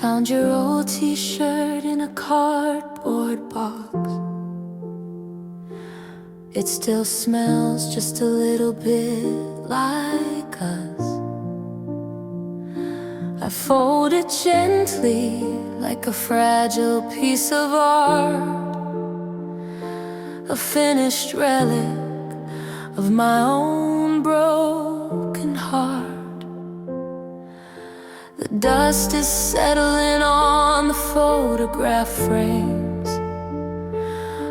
Found your old t-shirt in a cardboard box. It still smells just a little bit like us. I fold it gently like a fragile piece of art, a finished relic of my own broken heart. The dust is settling on the photograph frames.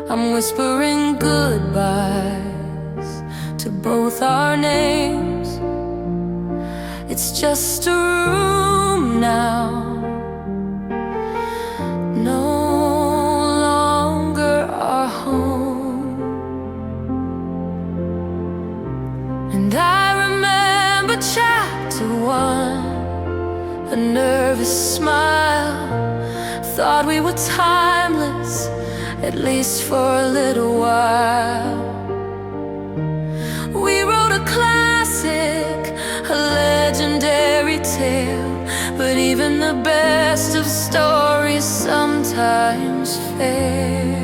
I'm whispering goodbyes to both our names. It's just a room now, no longer our home. And I remember chapter 1, a nervous smile. Thought we were timeless, at least for a little while. We wrote a classic, a legendary tale, but even the best of stories sometimes fail.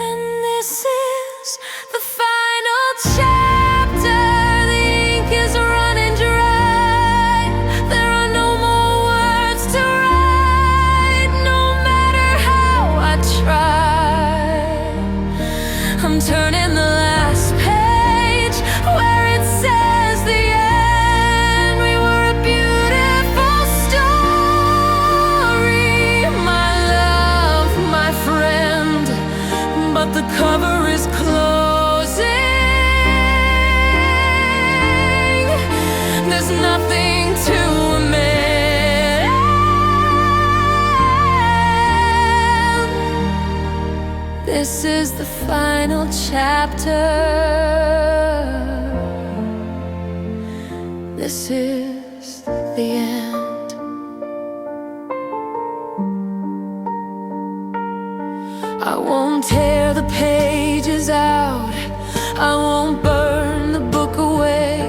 And this is the final chapter. The ink is running dry. There are no more words to write, no matter how I try. I'm turning the last page where it says the end. We were a beautiful story, my love, my friend, but the cover is closing. There's nothing to amend. This is the final chapter. This is the end. I won't tear the pages out, I won't burn the book away.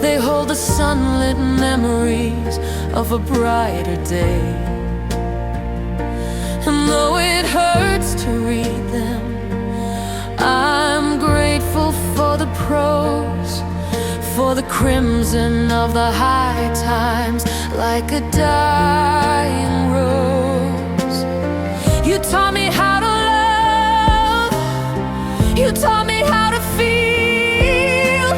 They hold the sunlit memories of a brighter day. And though it hurts to read them, I'm grateful for the prose, for the crimson of the high times, like a dying rose. You taught me how to love, you taught me how to feel.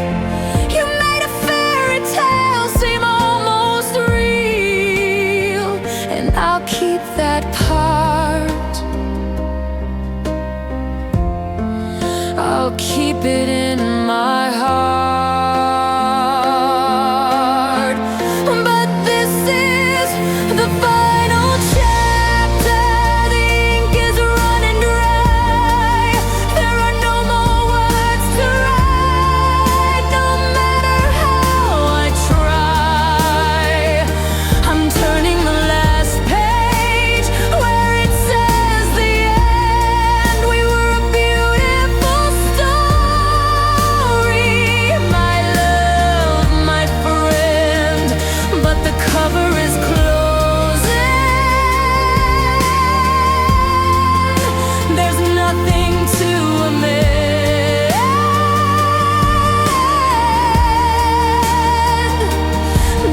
You made a fairy tale seem almost real, and I'll keep that part. I'll keep it in my heart. But this is the final chapter. The ink is running dry. There are no more words to write, no matter how I try. I'm turning the last page where it says the end. We were a beautiful story, my love, my friend, but the cover is closing. There's nothing to amend.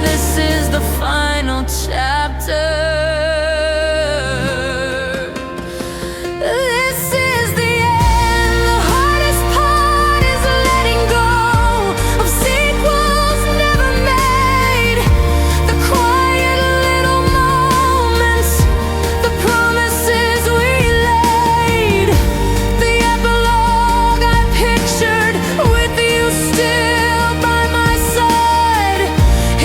This is the final chapter. This is the end. The hardest part is letting go of sequels never made. The quiet little moments, the promises we laid. The epilogue I pictured with you still by my side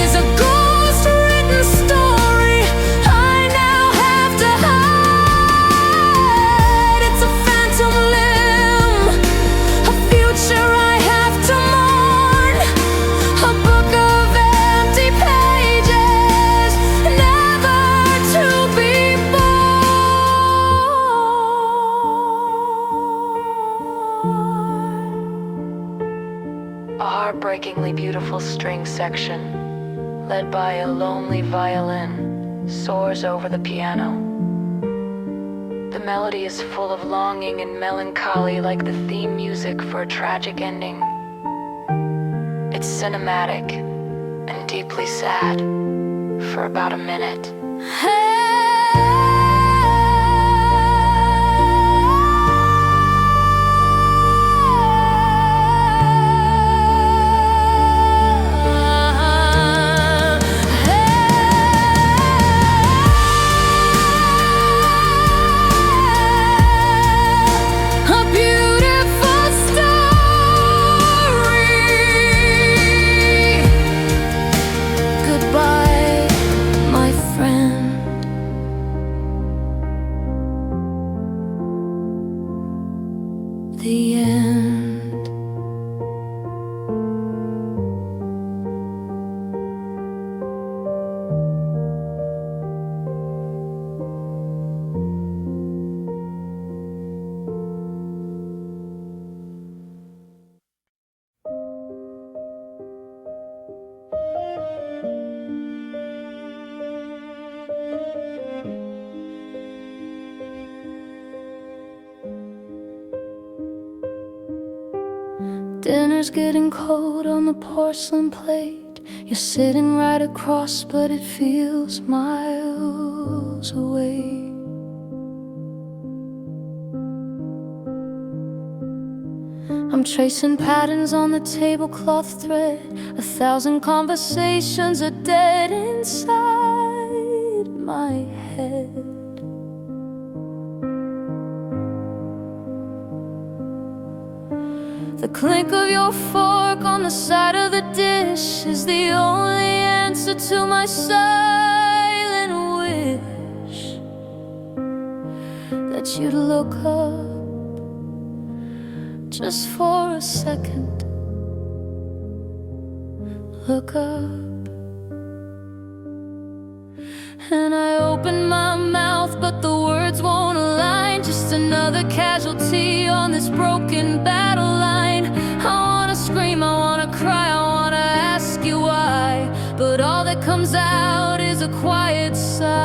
is a ghost-written story I now have to hide. It's a phantom limb, a future I have to mourn, a book of empty pages, never to be born. A heartbreakingly beautiful string section led by a lonely violin, soars over the piano. The melody is full of longing and melancholy, like the theme music for a tragic ending. It's cinematic and deeply sad for about a minute. The end. Dinner's getting cold on the porcelain plate. You're sitting right across, but it feels miles away. I'm tracing patterns on the tablecloth thread. 1,000 conversations are dead inside my head. The clink of your fork on the side of the dish is the only answer to my silent wish that you'd look up just for a second. Look up. And I open my mouth, but the words won't align. Just another casualty on this broken battle line. I wanna scream, I wanna cry, I wanna ask you why, but all that comes out is a quiet sigh.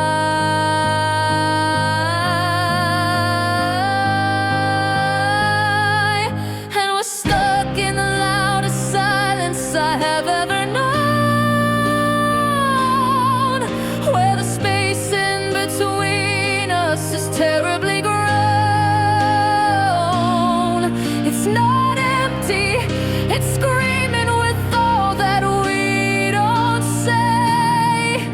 And we're stuck in the loudest silence I have ever known, where the space in between us is terribly grown. It's not empty, it's screaming with all that we don't say.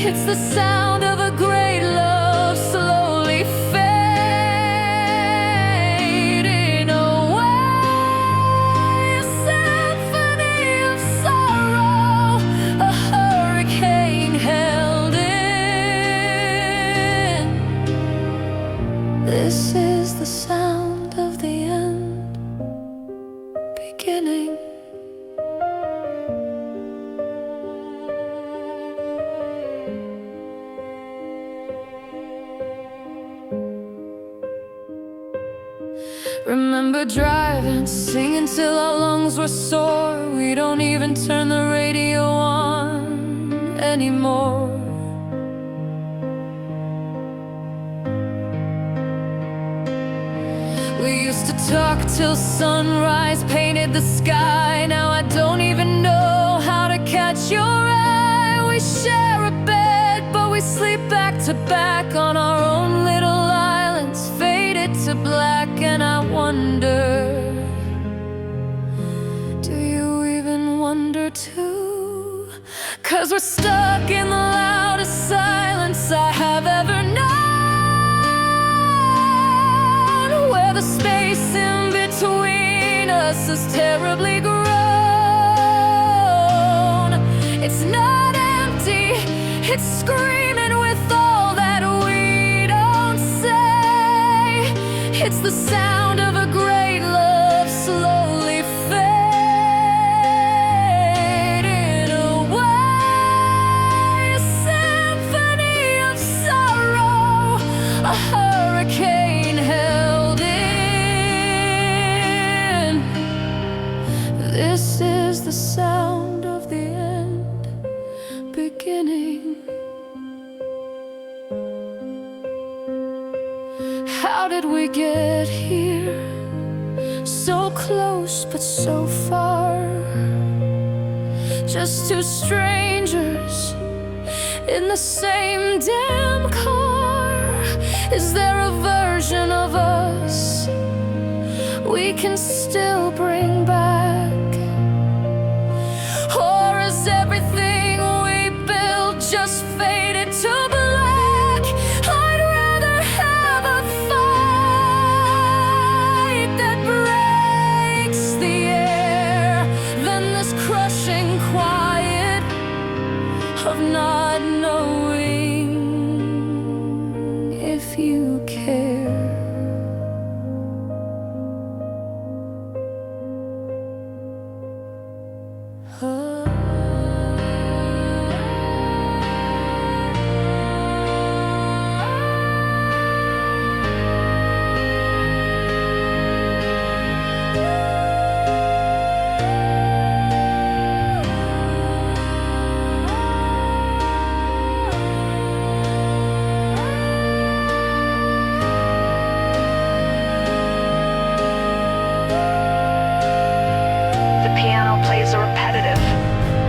It's the sound of a great love slowly fading away. A symphony of sorrow, a hurricane held in. This is the sound of the end beginning. Remember driving, singing till our lungs were sore. We don't even turn the radio on anymore. We used to talk till sunrise painted the sky. Now I don't even know how to catch your eye. We share a bed, but we sleep back to back on our own little islands, faded to black. And I wonder, do you even wonder too? 'Cause we're stuck in the loudest silence I have ever known, where the space in between us is terribly grown. It's not empty, it's screaming with all that we don't say. It's the sound of a great love slowly fading away. A symphony of sorrow, a hurricane held in. This is the sound of the end beginning. How did we get here? So close but so far. Just two strangers in the same damn car. Is there a version of us we can still bring back? Or is everything we built just faded to black? I'd rather have a fight that breaks the air than this crushing quiet of not knowing if you care. Plays a repetitive,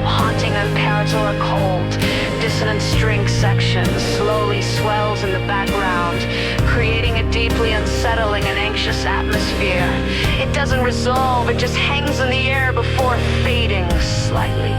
haunting unparalleled or cold. Dissonant string section slowly swells in the background, creating a deeply unsettling and anxious atmosphere. It doesn't resolve, it just hangs in the air before fading slightly.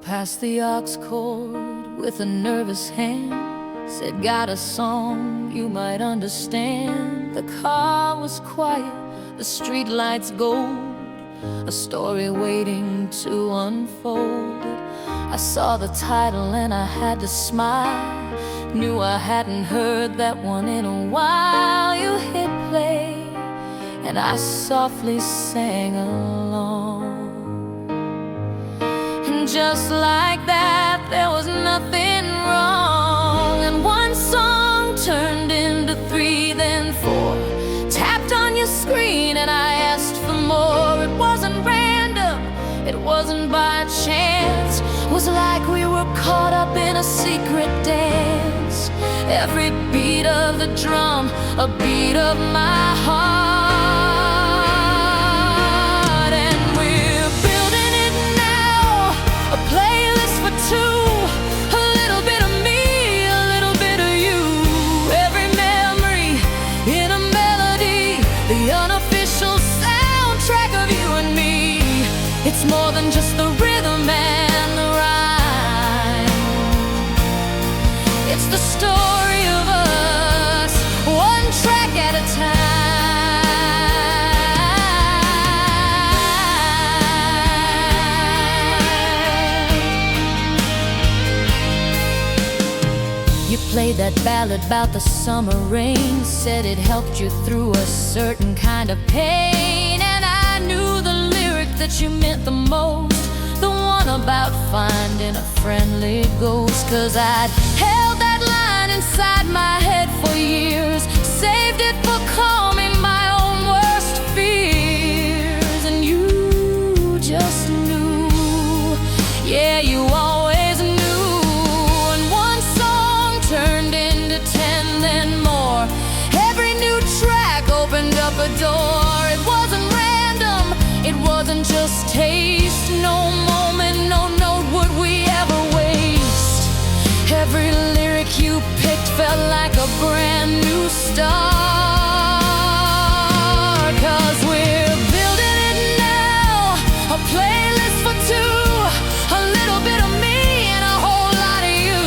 Passed the aux cord with a nervous hand. Said, got a song you might understand. The car was quiet, the street lights gold, a story waiting to unfold. I saw the title and I had to smile. Knew I hadn't heard that one in a while. You hit play and I softly sang along. Just like that, there was nothing wrong. And one song turned into three, then four. Tapped on your screen and I asked for more. It wasn't random, it wasn't by chance. It was like we were caught up in a secret dance. Every beat of the drum, a beat of my heart. Playlist for two, a little bit of me, a little bit of you. Every memory in a melody, the unofficial soundtrack of you and me. It's more than just the rhythm and Played that ballad about the summer rain, said it helped you through a certain kind of pain. And I knew the lyric that you meant the most, the one about finding a friendly ghost. 'Cause I'd held that line inside my head for years, saved it for calming my own worst fears. And you just knew, yeah, you always knew. And one song turned into 10, then more. Every new track opened up a door. It wasn't random, it wasn't just taste. No moment, no note would we ever waste. Every lyric you picked felt like a brand new start. 'Cause we're building it now, a playlist for two, a little bit of me and a whole lot of you.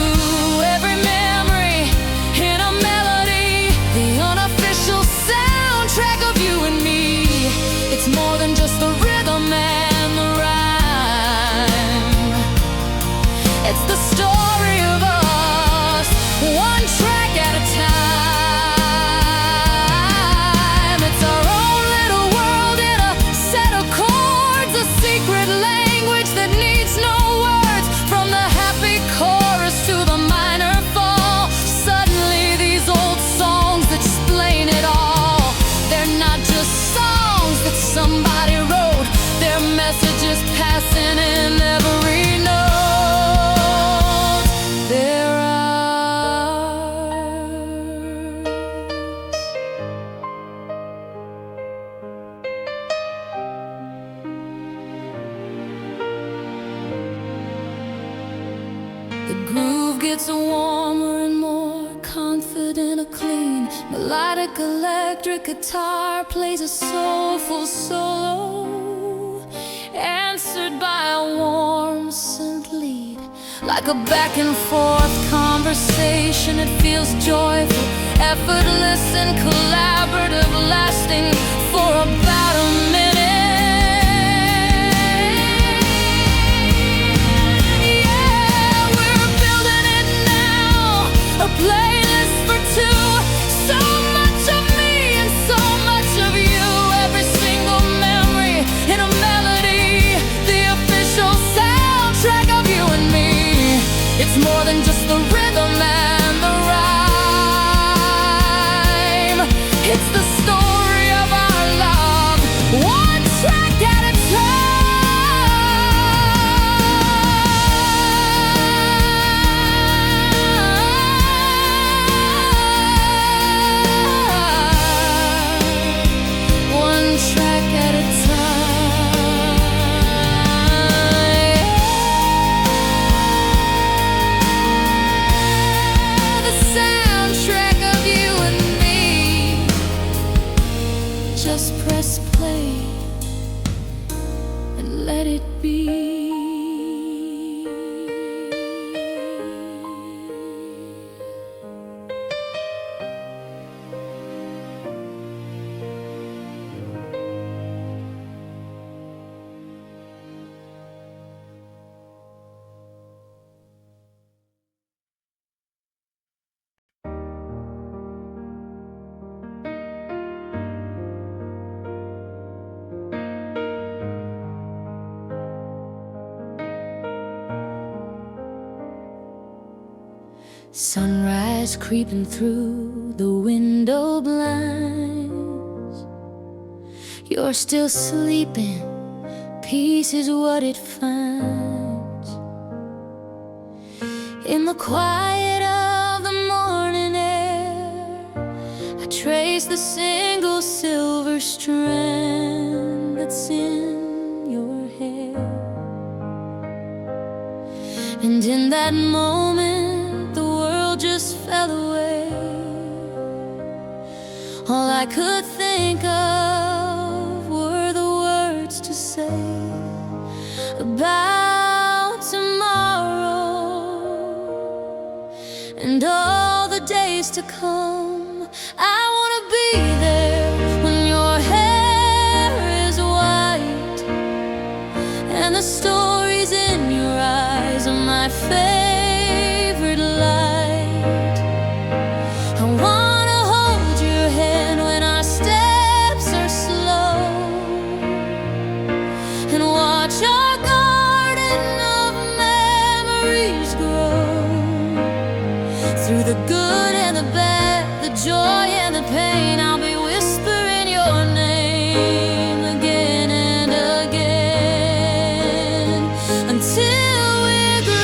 Every memory in a melody, the unofficial soundtrack of you and me. It's more than just the rhythm and the rhyme, it's the story of us, one track at a time. It's our own little world in a set of chords, a secret language that needs no words. From the happy chorus to the minor fall, suddenly these old songs explain it all. They're not just songs that somebody wrote, they're messages passing in every note. They're ours. The groove gets warmer and more confident, a clean melodic electric guitar plays a soulful solo, answered by a warm synth lead. Like a back and forth conversation, it feels joyful, effortless and collaborative, lasting for about a minute. Yeah, we're building it now, a playlist for two, so much of me and so much of you. Every single memory in a melody, the official soundtrack of you and me. It's more than just the rhythm and the rhyme, it's the story of our love, one track at a time, one track at a time. The soundtrack of you and me. Just press play and let it be. Sunrise creeping through the window blinds. You're still sleeping, peace is what it finds. In the quiet of the morning air, I trace the single silver strand that's in your hair. And in that moment, the world just fell away. All I could think of were the words to say about tomorrow and all the days to come. I wanna be there when your hair is white and the stories in your eyes are my favorite light. memories grow. Through the good and the bad, the joy and the pain, I'll be whispering your name again and again until we're gray.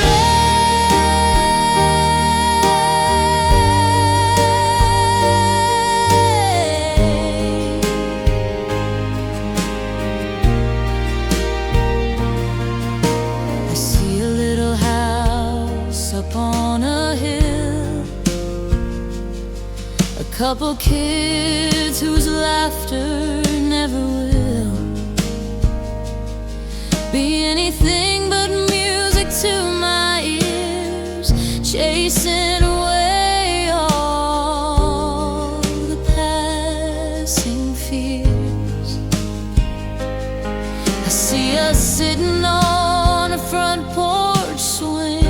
I see a little house up on a hill, a couple kids whose laughter never will be anything but music to my ears, chasing away all the passing fears. I see us sitting on a front porch swing,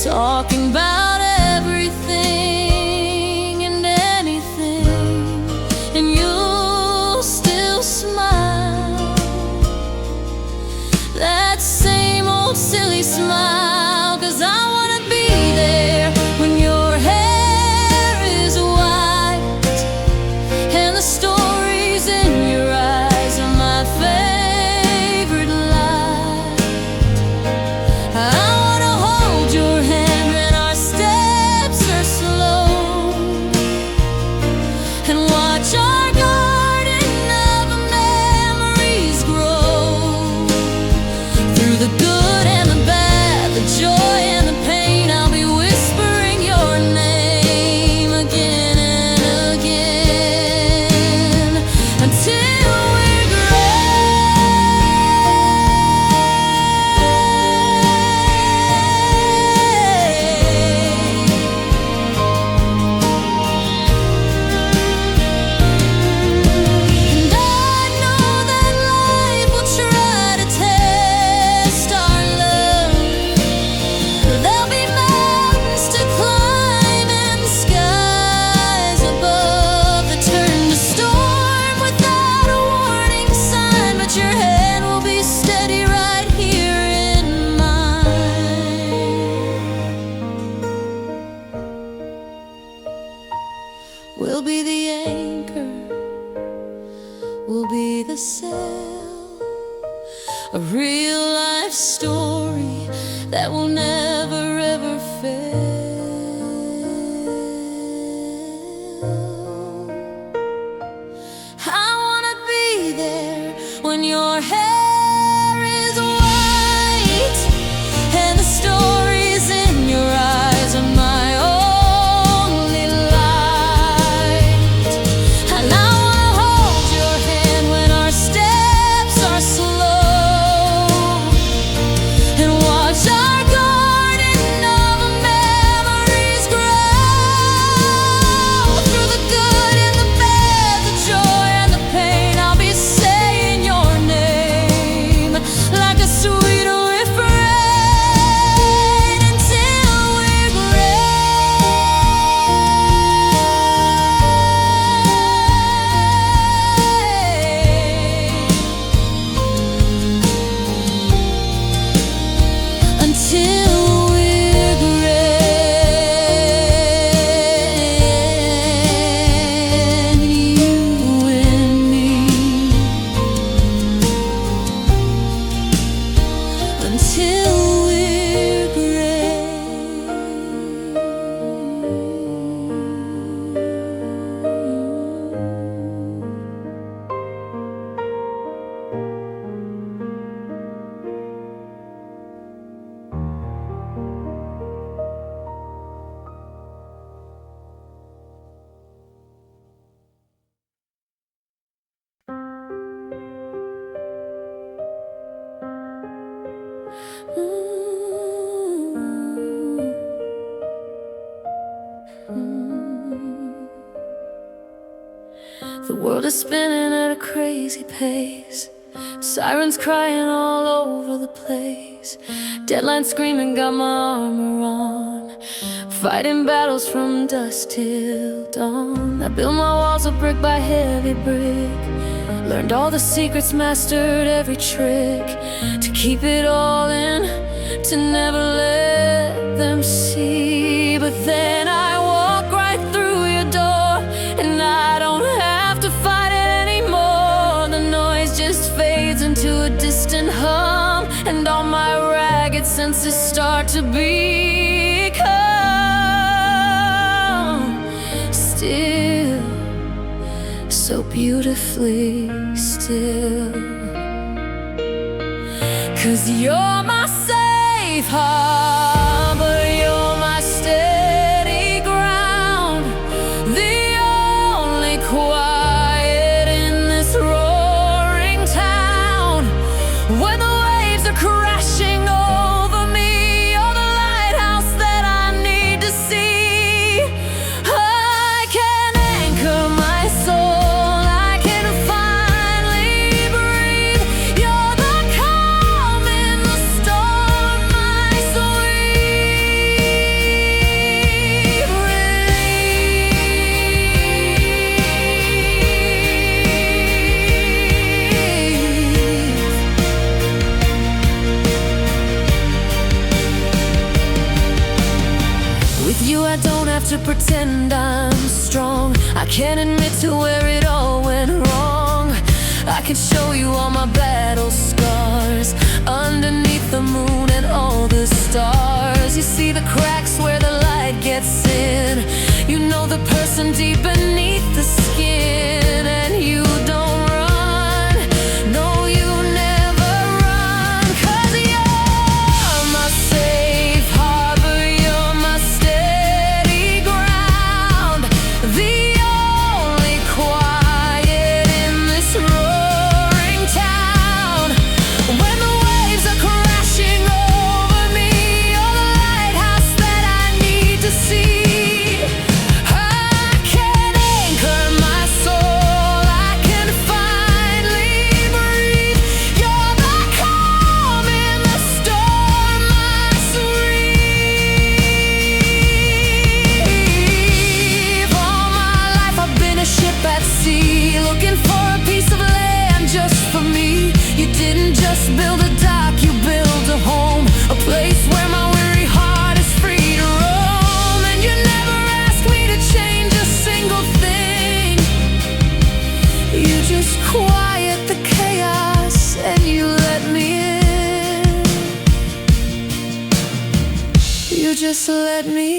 talking about everything and anything, and you'll still smile, that same old silly smile, 'cause I wanna be there when your hair is white and the stories in your eyes are my favorite light. I wanna hold your hand when our steps are slow and watch our garden of memories grow. Through the good and the bad, the joy and the pain, I'll be whispering your name again and again until we're and I know that life will try to test our love. There'll be mountains to climb and skies above that turn to storm without a warning sign, but your hand will be steady right here in mine. We'll be the anchor, we'll be the sail, a real life story that will never ever fail. I wanna be there when your hair is white and the stories in your eyes are my only light. And I wanna hold your hand when our steps are slow and watch our garden of memories grow. Through the good and the bad, the joy and the pain, I'll be saying your name like a sweet refrain until we're gray. Until we're gray, you and me. Until we're gray. The world is spinning at a crazy pace, sirens crying all over the place, deadlines screaming, got my armor on, fighting battles from dusk till dawn. I built my walls up brick by heavy brick, learned all the secrets, mastered every trick, to keep it all in, to never let them see. But then I walk right through your door, and I don't have to fight it anymore. The noise just fades into a distant hum, and all my ragged senses start to become still, so beautifully still. 'Cause you're my safe harbor, you're my steady ground, the only quiet in this roaring town. When the waves are crashing over me, you're the lighthouse that I need to see. I can anchor my soul, I can finally breathe. You're the calm in the storm, my sweet relief. With you I don't have to pretend I'm strong. I can admit to where it all went wrong. I can show you all my battle scars underneath the moon and all the stars. You see the cracks where the light gets in. You know the person deep beneath the skin. And you don't run, no you never run. 'Cause you're my safe harbor, you're my steady ground, the only quiet in this roaring town. When the waves are crashing over me, you're the lighthouse that I need to see. I can anchor my soul, I can finally breathe. You're the calm in the storm, my sweet. All my life I've been a ship at sea, looking for a piece of land just for me. You didn't just build a dock, you built a home, a place where my weary heart is free to roam. And you never asked me to change a single thing. You just quiet the chaos and you let me in. You just let me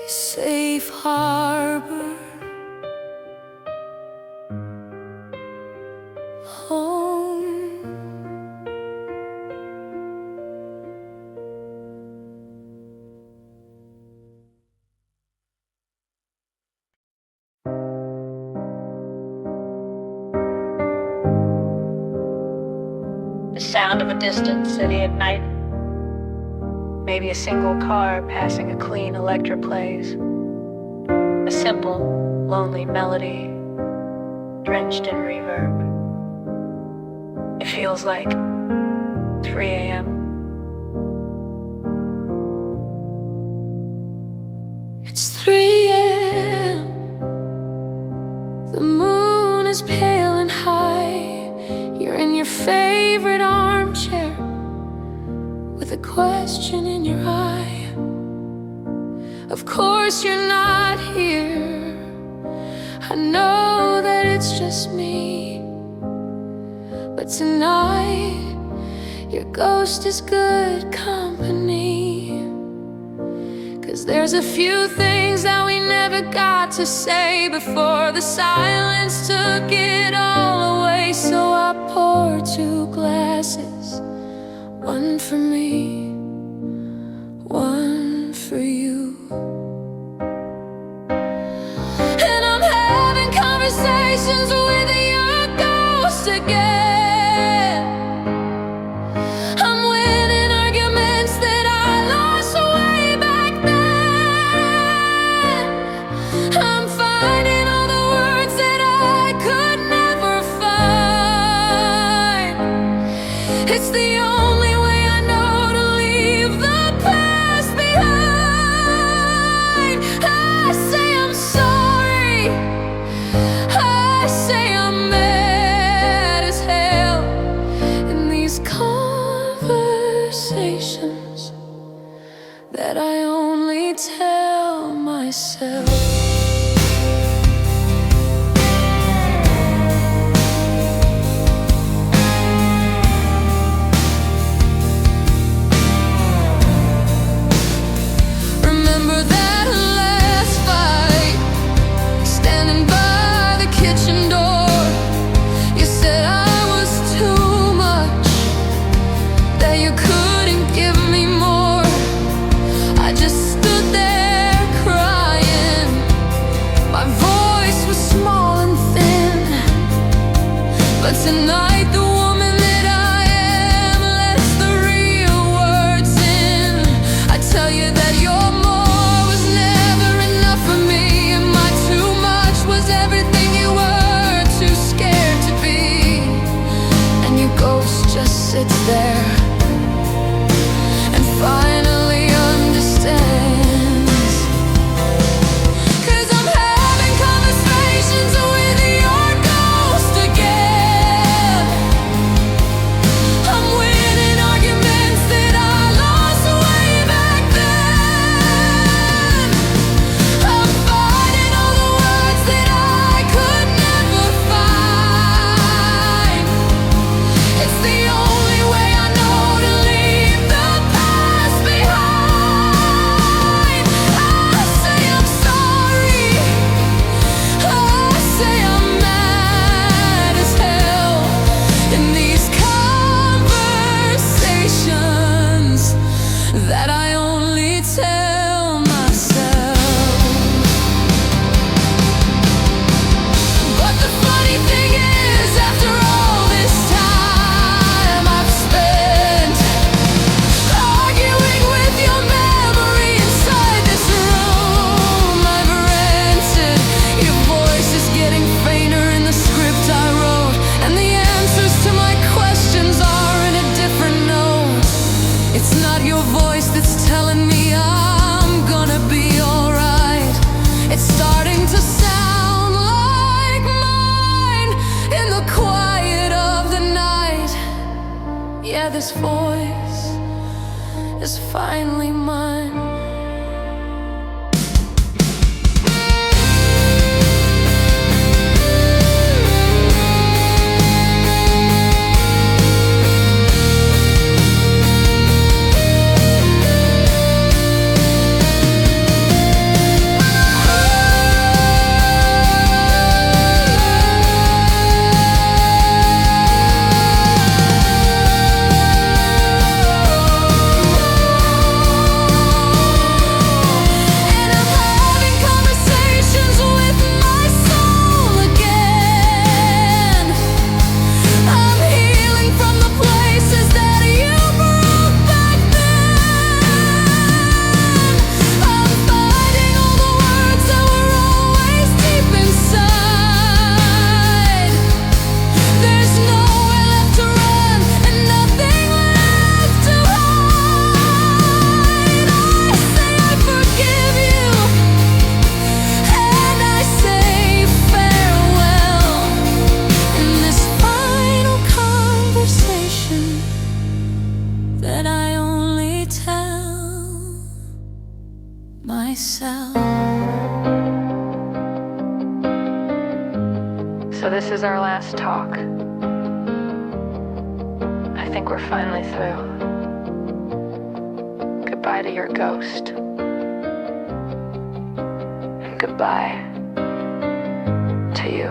safe harbor, home. The sound of a distant city at night. Maybe a single car passing a clean electric plays. A simple, lonely melody, drenched in reverb. It feels like 3 a.m. question in your eye. Of course you're not here. I know that it's just me, but tonight your ghost is good company. 'Cause there's a few things that we never got to say before the silence took it all away. So I pour 2 glasses, one for me, one for you. And I'm having conversations with your ghost again. I'm winning arguments that I lost way back then. I'm finding all the words that I could never find. It's the only way I know to leave the past behind. I say I'm sorry, I say I'm mad as hell. In these conversations that I only tell myself. Remember that last fight, standing by the kitchen door. You said I was too much, that you couldn't give me more. I just stood there crying, So this is our last talk. I think we're finally through. Goodbye to your ghost. And goodbye to you.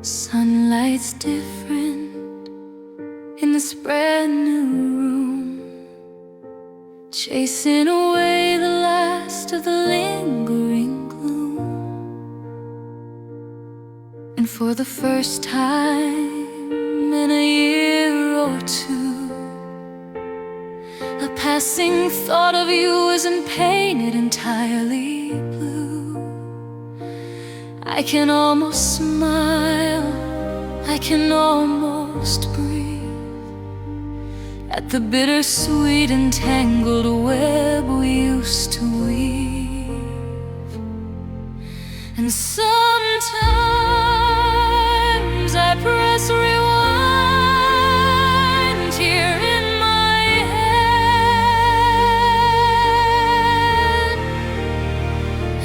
Sunlight's different in this brand new room, chasing away the last of the lingering gloom. And for the first time in a year or two, a passing thought of you isn't painted entirely blue. I can almost smile, I can almost breathe at the bittersweet and tangled web we used to weave. And sometimes I press rewind here in my head,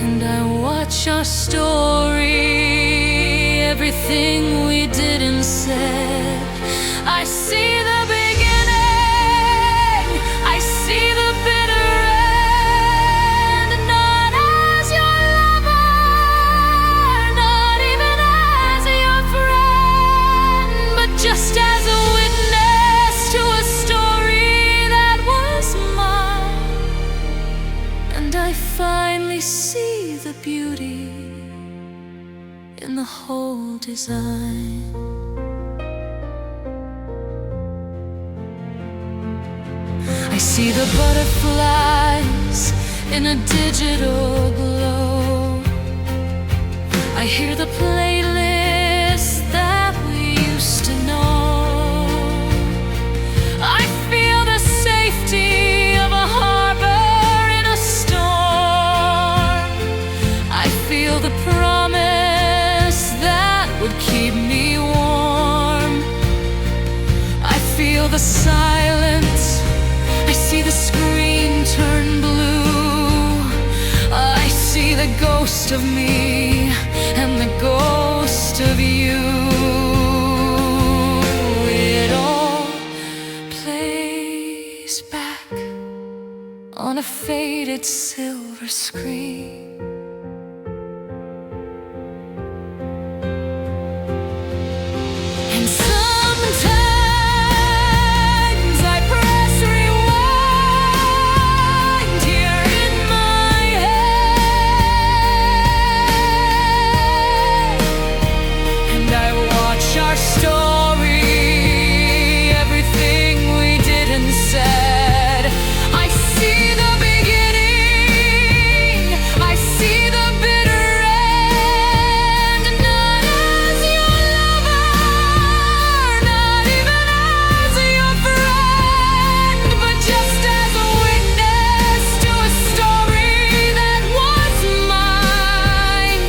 and I watch our story, everything we did and said. I see the beginning, I see the bitter end. Not as your lover, not even as your friend, but just as a witness to a story that was mine. And I finally see the beauty in the whole design. I see the butterflies in a digital glow. I hear the playlist that we used to know. I feel the safety of a harbor in a storm. I feel the promise that would keep me warm. I feel the silence, I see the screen turn blue. I see the ghost of me and the ghost of you. It all plays back on a faded silver screen. And sometimes I press rewind here in my head, and I watch our story, everything we did and said. I see the beginning, I see the bitter end. Not as your lover, not even as your friend, but just as a witness to a story that was mine.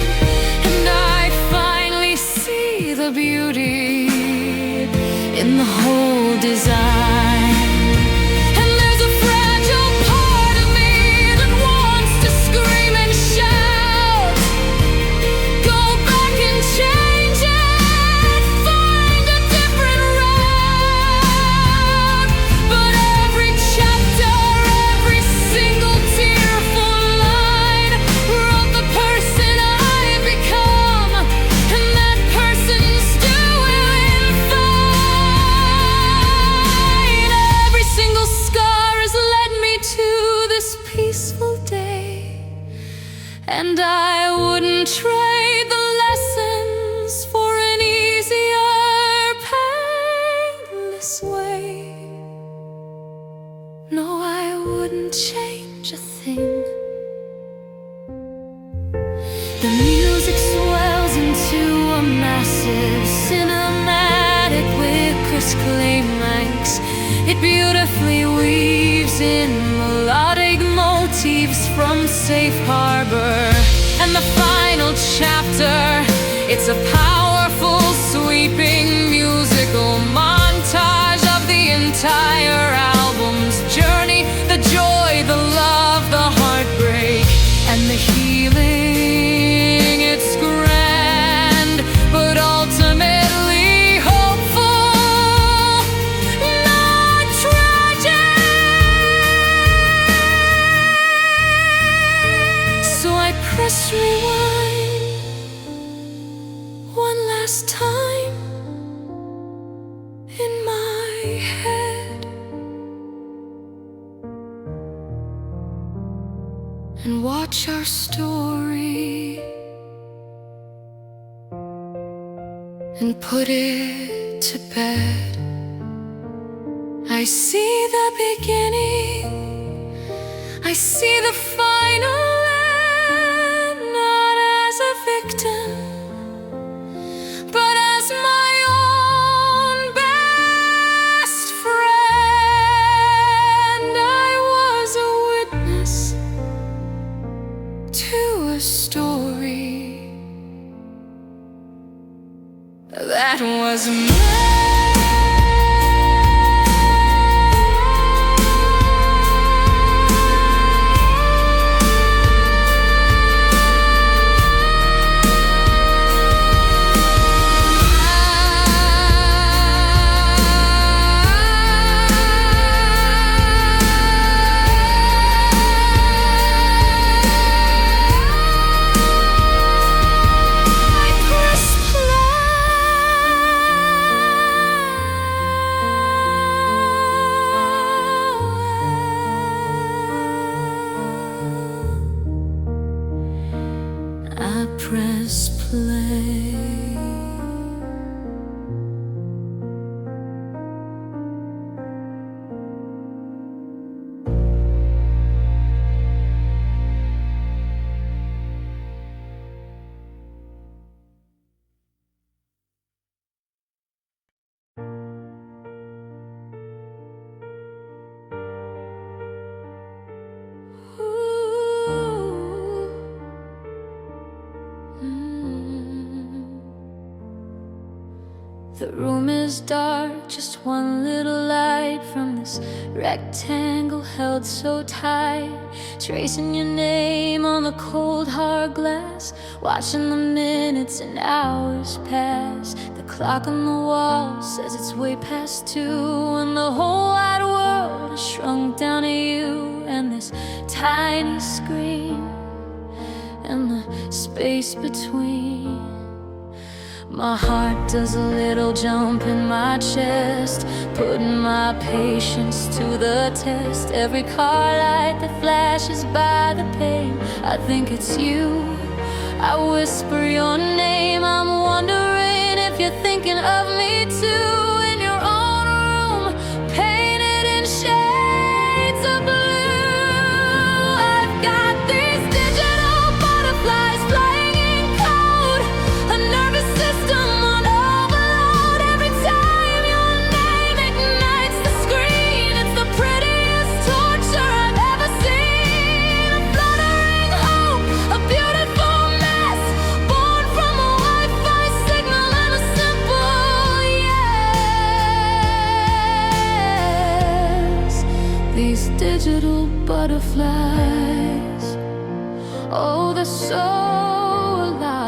And I finally see the beauty in the whole design. And there's a fragile part of me that wants to scream and shout, go back and change it, find a different route. But every chapter, every single tearful line wrote the person I've become, and that person's first climax. It beautifully weaves in melodic motifs from Safe Harbor. And the final chapter, it's a powerful, sweeping musical montage of the entire album's journey. The joy, the love, the heartbreak, and the healing. It's grand, but ultimately hopeful, not tragic. So I press rewind one last time in my head, and watch our story and put it to bed. I see the beginning, I see the final end, not as a victim, but as my own best friend. I was a witness to a story that was mine. I press play. The room is dark, just one little light from this rectangle held so tight. Tracing your name on the cold hard glass, watching the minutes and hours pass. The clock on the wall says it's way past 2, and the whole wide world has shrunk down to you and this tiny screen and the space between. My heart does a little jump in my chest, putting my patience to the test. Every car light that flashes by the pane, I think it's you. I whisper your name, I'm wondering if you're thinking of me too. In your own room, painted in shades of blue, I've got these digital butterflies flying in code, a nervous system on overload. Every time your name ignites the screen, it's the prettiest torture I've ever seen. A fluttering hope, a beautiful mess, born from a Wi-Fi signal and a simple yes. These digital butterflies, oh, they're so alive.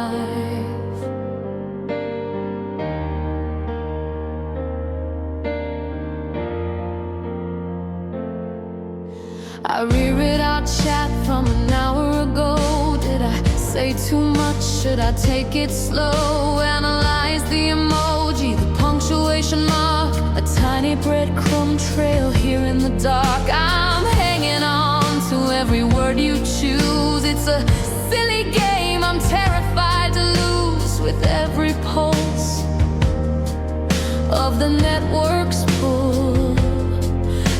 I reread our chat from an hour ago. Did I say too much? Should I take it slow? Analyze the emoji, the punctuation mark, a tiny breadcrumb trail here in the dark. I'm hanging on to every word you choose. It's a silly game I'm terrified to lose with every pulse of the network's pull.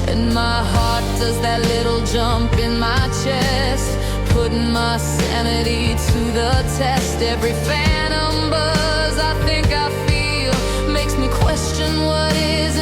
And my heart does that little jump in my chest, putting my sanity to the test. Every phantom buzz I think I feel makes me question what is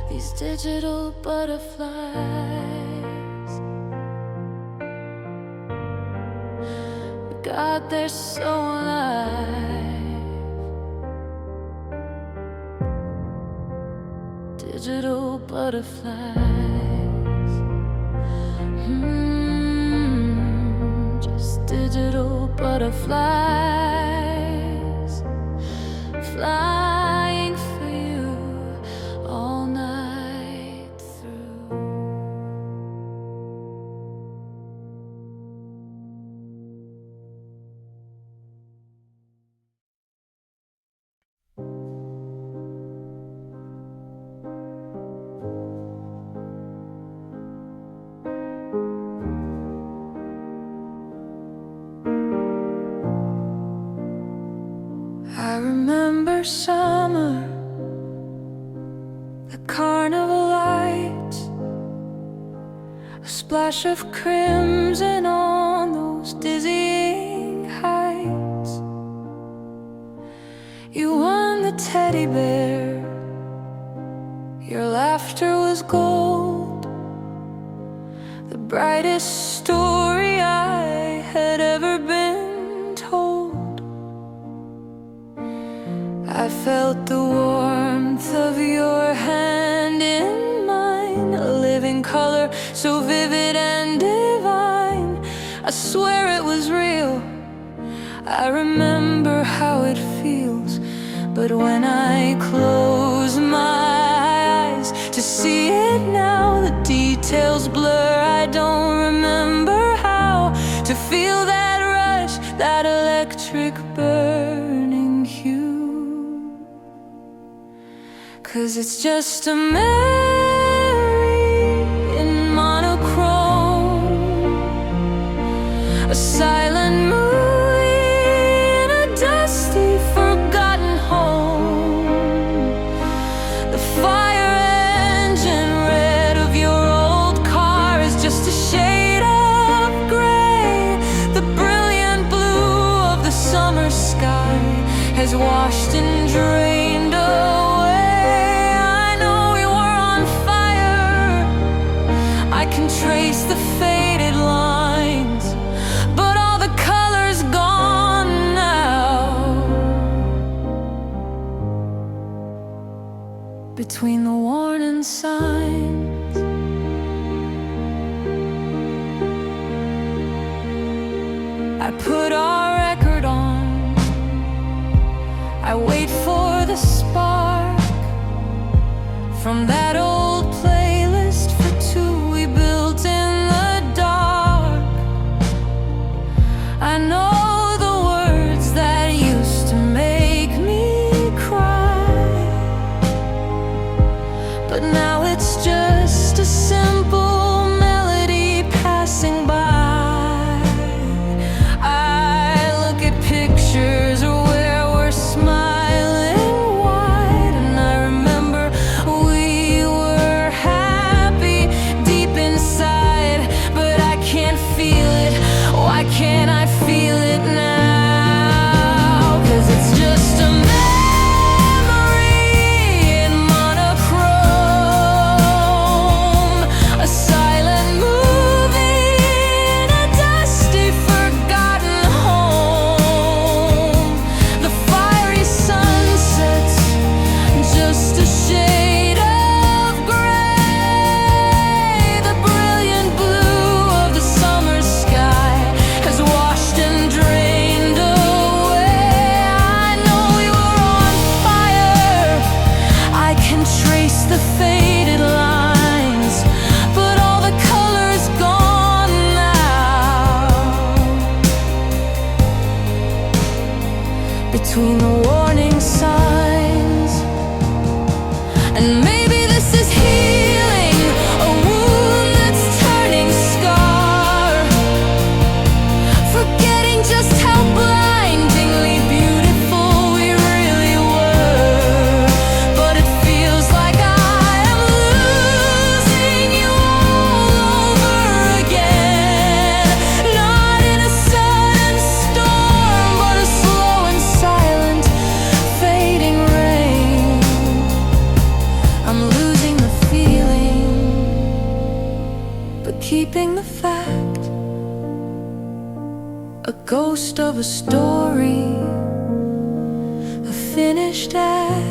these digital butterflies. God, they're so alive. Digital butterflies. Just digital butterflies, flying for you all night through. I remember summer, the carnival lights, a splash of crimson on those dizzying heights. You won the teddy bear, your laughter was gold, the brightest story I had ever been told. I felt the warmth of your hand in mine, a living color so vivid and divine. I swear it was real. I remember how it feels, but when I close my eyes to see it now, the details blur. I don't remember how to feel that rush, that electric burning hue. 'Cause it's just a memory in monochrome, a silent movie in a dusty, forgotten home. The fire engine red of your old car is just a shade of gray. The brilliant blue of the summer sky has washed and drained away. I can trace the faded lines, but all the color's gone now. Between the warning signs, I put our record on. I wait for the spark from that old playlist for two we built in the dark. I know the words that used to make me cry, but now it's just a simple melody passing by. I look at pictures where we're smiling wide, and I remember we were happy deep inside, but I can't feel it. Why can't I feel it now? 'Cause it's just a memory in monochrome, a silent movie in a dusty, forgotten home. The fiery sunsets, just a shade of gray. The brilliant blue of the summer sky has washed and drained away. I know we were on fire. I can trace the faded lines, but all the color's gone now. Between the warning signs, and maybe this is healing a wound that's turning scar, forgetting just how blindingly beautiful we really were. But it feels like I am keeping the fact, a ghost of a story, a finished act.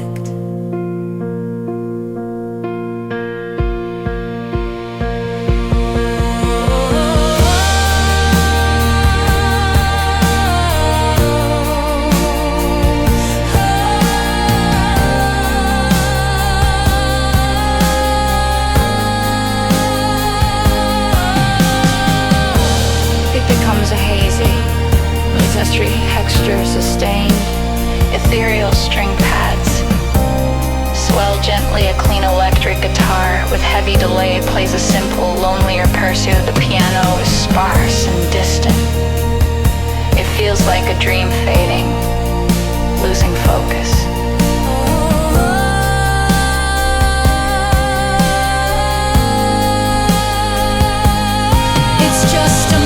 Texture sustained, ethereal string pads. Swell gently a clean electric guitar with heavy delay plays a simple, lonelier pursuit. The piano is sparse and distant. It feels like a dream fading, losing focus. It's just a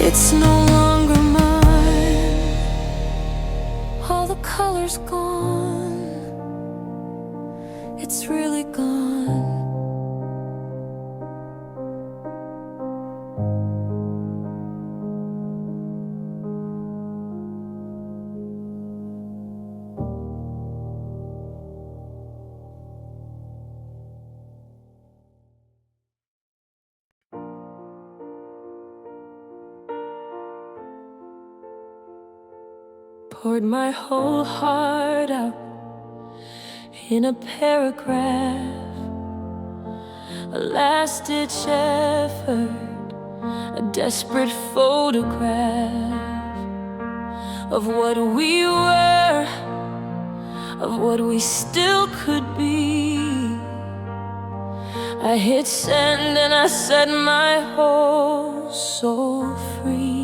it's no longer mine. All the color's gone. It's really gone. Poured my whole heart out in a paragraph, a last-ditch effort, a desperate photograph of what we were, of what we still could be. I hit send and I set my whole soul free.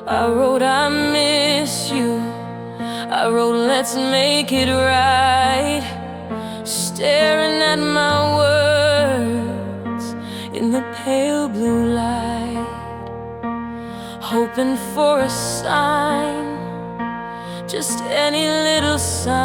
I wrote I miss you, I wrote let's make it right, staring at my words in the pale blue light, hoping for a sign, just any little sign.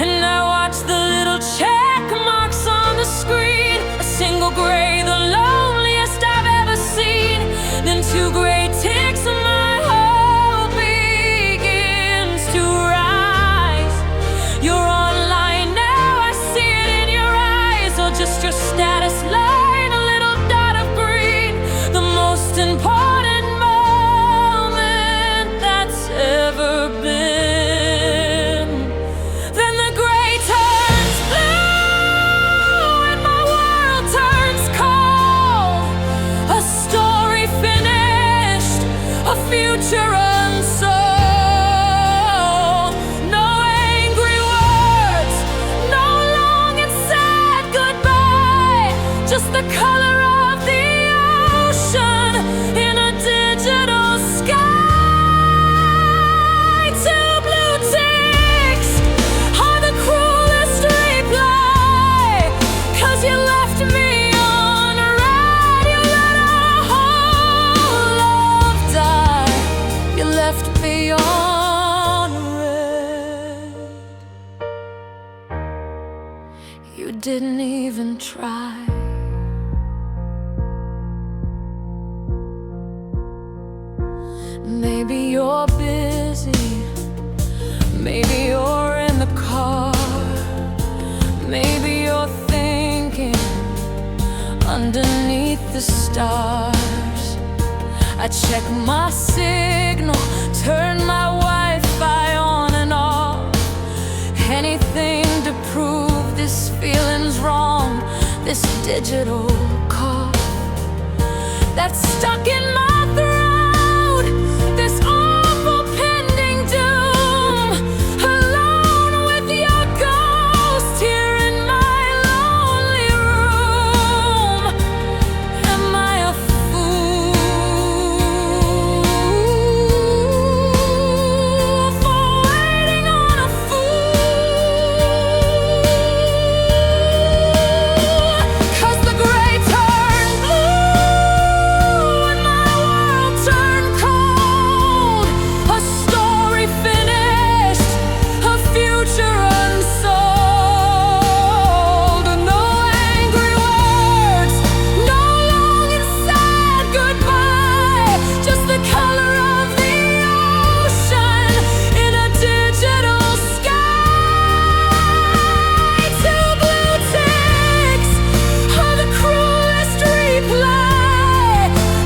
And I watch the little check marks on the screen, a single gray, the loneliest I've ever seen. Then two gray ticks and my hope begins to rise. You're online now, I see it in your eyes, or just your status line, a little dot of green, the most important moment that's ever been. Future unsold, no angry words, no long and sad goodbye, just the color of the ocean in a digital sky. Two blue ticks are the cruelest reply, 'cause you left me. Left me on red. You didn't even try. Maybe you're busy, maybe you're in the car, maybe you're thinking underneath the stars. I check my signal, turn my Wi-Fi on and off, anything to prove digital call that's stuck in my throat. This awful pending doom, alone with your ghost here in my lonely room. Am I a fool for waiting on a fool? 'Cause the gray turned blue and my world turned cold. A story finished, a future unsold. No angry words, no long and sad goodbye. Just the color of the ocean in a digital sky. Two blue ticks are the cruelest reply.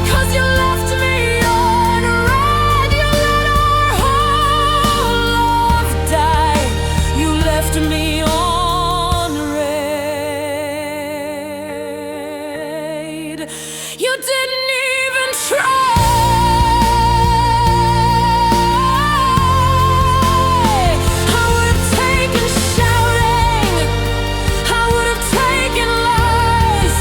'Cause you left me on red. You let our whole love die. You left me on red. You didn't even try. I would have taken shouting, I would have taken lies,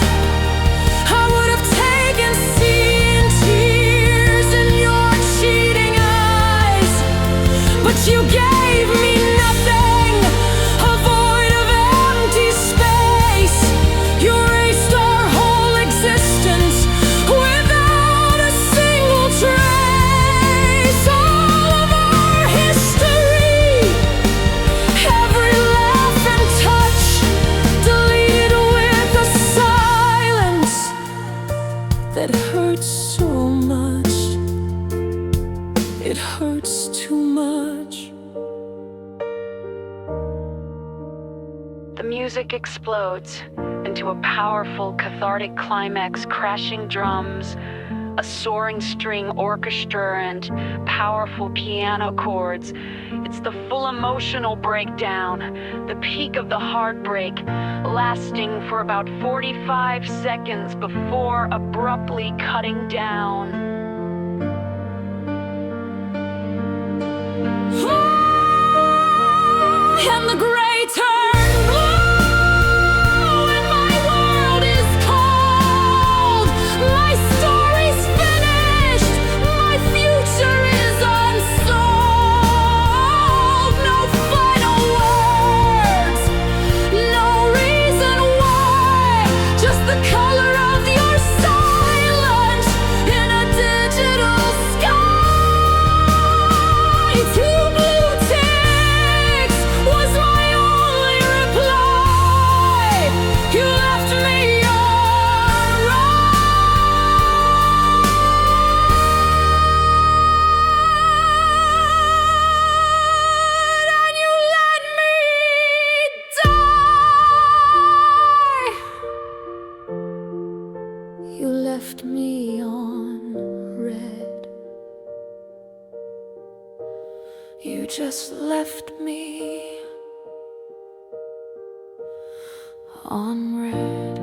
I would have taken seeing tears in your cheating eyes. But you gave me nothing, a void of empty space. You erased our whole existence without a single trace. All of our history, every laugh and touch, deleted with a silence that hurts so much. It hurts too much. The music explodes into a powerful, cathartic climax, crashing drums, a soaring string orchestra, and powerful piano chords. It's the full emotional breakdown, the peak of the heartbreak, lasting for about 45 seconds before abruptly cutting down. And the gray turned blue and my world is cold. My story's finished, my future is unsold. No final words, no reason why, just the color of your silence in a digital sky. Two blue ticks was my only reply. You left me on red, and you let me die. You left me on red. You just left me on red.